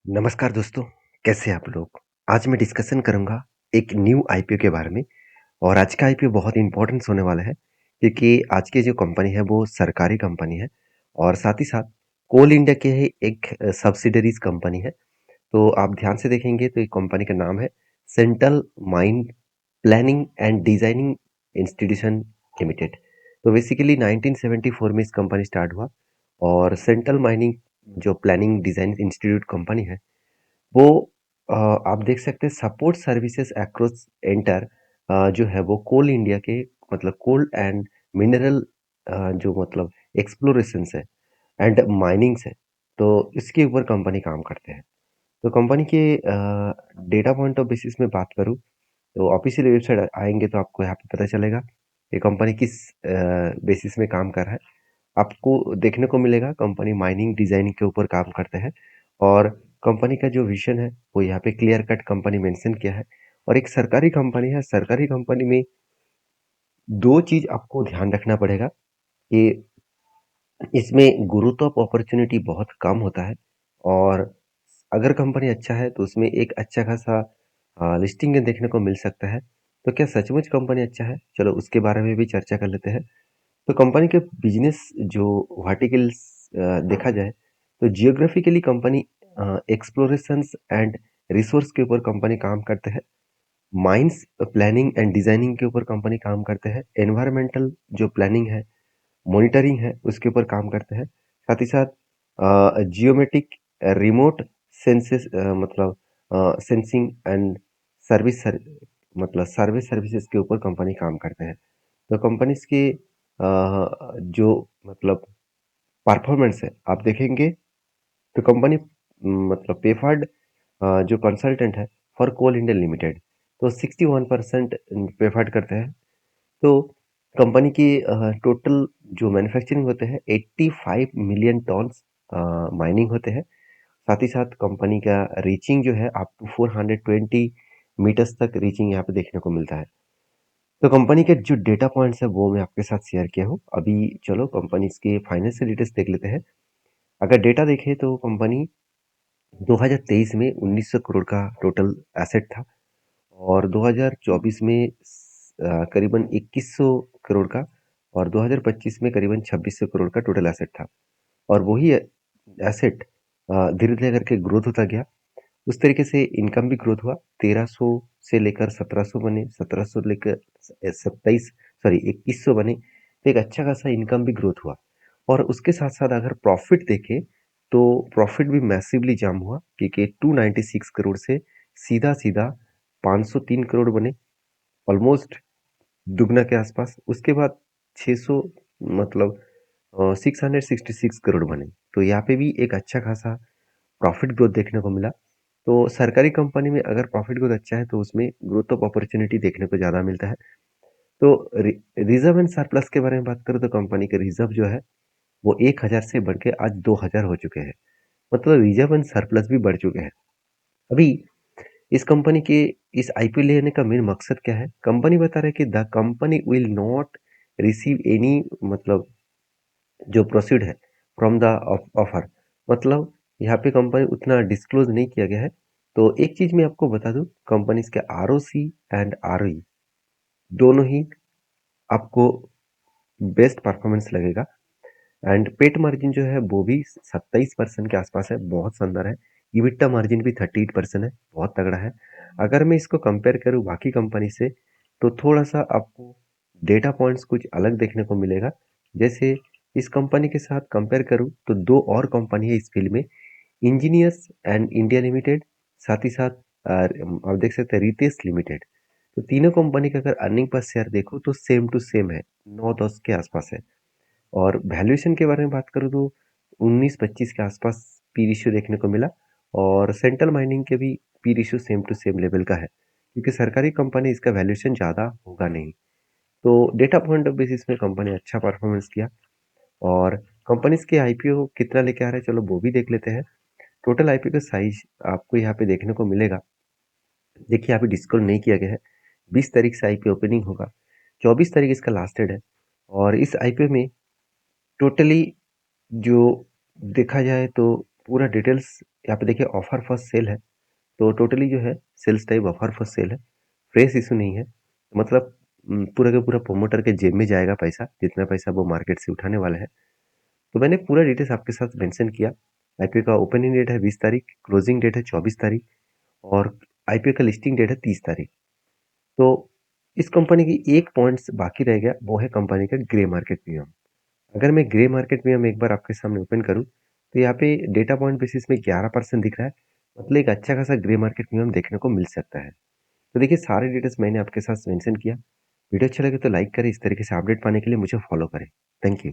नमस्कार दोस्तों, कैसे हैं आप लोग? आज मैं डिस्कशन करूँगा एक न्यू आईपीओ के बारे में और आज का आईपीओ बहुत इम्पोर्टेंस होने वाला है क्योंकि आज की जो कंपनी है वो सरकारी कंपनी है और साथ ही साथ कोल इंडिया के ही एक सब्सिडरीज कंपनी है। तो आप ध्यान से देखेंगे तो ये कंपनी का नाम है central mine planning and designing institution limited. तो बेसिकली 1974 में इस कंपनी स्टार्ट हुआ और सेंट्रल माइनिंग जो प्लानिंग डिजाइन इंस्टीट्यूट कंपनी है वो आप देख सकते हैं सपोर्ट सर्विसेज अक्रॉस एंटर जो है वो कोल इंडिया के मतलब कोल एंड मिनरल जो मतलब एक्सप्लोरेशंस है एंड माइनिंग्स है। तो इसके ऊपर कंपनी काम करते हैं। तो कंपनी के डेटा पॉइंट ऑफ बेसिस में बात करूँ तो ऑफिशियल वेबसाइट आएंगे तो आपको यहाँ पे पता चलेगा ये कंपनी किस बेसिस में काम कर रहा है। आपको देखने को मिलेगा कंपनी माइनिंग डिजाइनिंग के ऊपर काम करते हैं और कंपनी का जो विजन है वो यहाँ पे क्लियर कट कंपनी मेंशन किया है। और एक सरकारी कंपनी है, सरकारी कंपनी में दो चीज आपको ध्यान रखना पड़ेगा कि इसमें ग्रोथ ऑफ अपॉर्चुनिटी बहुत कम होता है और अगर कंपनी अच्छा है तो उसमें एक अच्छा खासा लिस्टिंग देखने को मिल सकता है। तो क्या सचमुच कंपनी अच्छा है? चलो उसके बारे में भी चर्चा कर लेते हैं। तो कंपनी के बिजनेस जो वर्टिकल्स देखा जाए तो geographically company explorations and resource के ऊपर कंपनी काम करते हैं। माइंस प्लानिंग एंड डिजाइनिंग के ऊपर कंपनी काम करते हैं। एनवायरमेंटल जो प्लानिंग है मॉनिटरिंग है उसके ऊपर काम करते हैं। साथ ही साथ जियोमेट्रिक रिमोट सेंसेस मतलब सेंसिंग एंड सर्विस मतलब सर्विस सर्विसेज के ऊपर कंपनी काम करते हैं। तो कंपनीज के जो मतलब परफॉर्मेंस है आप देखेंगे तो कंपनी मतलब पेफर्ड जो कंसल्टेंट है फॉर कोल इंडिया लिमिटेड तो 61% पेफर्ड करते हैं। तो कंपनी की टोटल जो मैन्युफैक्चरिंग होते हैं 85 मिलियन टन्स माइनिंग होते हैं। साथ ही साथ कंपनी का रीचिंग जो है अप टू 420 मीटर्स तक रीचिंग यहाँ पे देखने को मिलता है। तो कंपनी के जो डेटा पॉइंट्स है वो मैं आपके साथ शेयर किया हूँ। अभी चलो कंपनी के फाइनेंशियल डिटेल्स देख लेते हैं। अगर डेटा देखें तो कंपनी 2023 में 1900 करोड़ का टोटल एसेट था और 2024 में करीबन 2100 करोड़ का और 2025 में करीबन 2600 करोड़ का टोटल एसेट था। और वही एसेट धीरे धीरे करके ग्रोथ होता गया। उस तरीके से इनकम भी ग्रोथ हुआ। 1300 से लेकर 1700 बने, 1700 लेकर 27 सॉरी 2100 बने। तो एक अच्छा खासा इनकम भी ग्रोथ हुआ। और उसके साथ साथ अगर प्रॉफिट देखें तो प्रॉफिट भी मैसिवली जंप हुआ क्योंकि 296 करोड़ से सीधा सीधा 503 करोड़ बने, ऑलमोस्ट दुगना के आसपास। उसके बाद 600 मतलब 666 करोड़ बने। तो यहाँ पे भी एक अच्छा खासा प्रॉफिट ग्रोथ देखने को मिला। तो सरकारी कंपनी में अगर प्रॉफिट ग्रोथ अच्छा है तो उसमें ग्रोथ ऑफ अपॉर्चुनिटी देखने को ज़्यादा मिलता है। तो रिजर्व एंड सरप्लस के बारे में बात करूँ तो कंपनी के रिजर्व जो है वो 1000 से बढ़ के आज 2000 हो चुके हैं। मतलब रिजर्व एंड सरप्लस भी बढ़ चुके हैं। अभी इस कंपनी के इस आईपीओ लेने का मेन मकसद क्या है? कंपनी बता रहा है कि the company will not receive any मतलब जो प्रोसीड है फ्रॉम द ऑफर। मतलब यहाँ पे कंपनी उतना डिस्क्लोज नहीं किया गया है। तो एक चीज मैं आपको बता दूं, कंपनीज के आरओसी एंड आरओई दोनों ही आपको बेस्ट परफॉर्मेंस लगेगा। एंड पेट मार्जिन जो है वो भी 27% के आसपास है, बहुत शानदार है। इबिट्टा मार्जिन भी 38% है, बहुत तगड़ा है। अगर मैं इसको कंपेयर करूँ बाकी कंपनी से तो थोड़ा सा आपको डेटा पॉइंट्स कुछ अलग देखने को मिलेगा। जैसे इस कंपनी के साथ कंपेयर करूँ तो दो और कंपनी है इस फील्ड में, इंजीनियर्स एंड इंडिया लिमिटेड, साथ ही साथ आप देख सकते हैं रितेश लिमिटेड। तो तीनों कंपनी का अगर अर्निंग पर शेयर देखो तो सेम टू सेम है, 9-10 के आसपास है। और वैल्यूएशन के बारे में बात करूँ तो 19-25 के आसपास पी रेशियो देखने को मिला और सेंट्रल माइनिंग के भी P ratio same to same level का है क्योंकि सरकारी कंपनी इसका वैल्यूएशन ज़्यादा होगा नहीं। तो डेटा पॉइंट ऑफ बेसिस में कंपनी अच्छा परफॉर्मेंस किया। और कंपनीज के आईपीओ कितना लेके आ रहे हैं चलो वो भी देख लेते हैं। टोटल आईपीओ का साइज आपको यहाँ पे देखने को मिलेगा। देखिए यहाँ पे डिस्क्लोज नहीं किया गया है। 20 तारीख से आईपीओ ओपनिंग होगा, 24 तारीख इसका लास्ट डेट है। और इस आईपीओ में टोटली जो देखा जाए तो पूरा डिटेल्स यहाँ पे देखिए ऑफर फर्स्ट सेल है, तो टोटली जो है sales type offer first sale है, फ्रेश इशू नहीं है। मतलब पूरा का पूरा प्रोमोटर के जेब में जाएगा पैसा, जितना पैसा वो मार्केट से उठाने वाला है। तो मैंने पूरा डिटेल्स आपके साथ मेंशन किया। आईपीओ का ओपनिंग डेट है 20 तारीख, क्लोजिंग डेट है 24 तारीख और आईपीओ का लिस्टिंग डेट है 30 तारीख। तो इस कंपनी की एक पॉइंट्स बाकी रह गया, वो है कंपनी का ग्रे मार्केट प्रीमियम। अगर मैं ग्रे मार्केट प्रीमियम एक बार आपके सामने ओपन करूं, तो यहाँ पे डेटा पॉइंट बेसिस में 11% दिख रहा है। मतलब एक अच्छा खासा ग्रे मार्केट प्रीमियम देखने को मिल सकता है। तो देखिए सारे डिटेल्स मैंने आपके साथ मेंशन किया। वीडियो अच्छा लगे तो लाइक करें, इस तरीके से अपडेट पाने के लिए मुझे फॉलो करें। Thank you.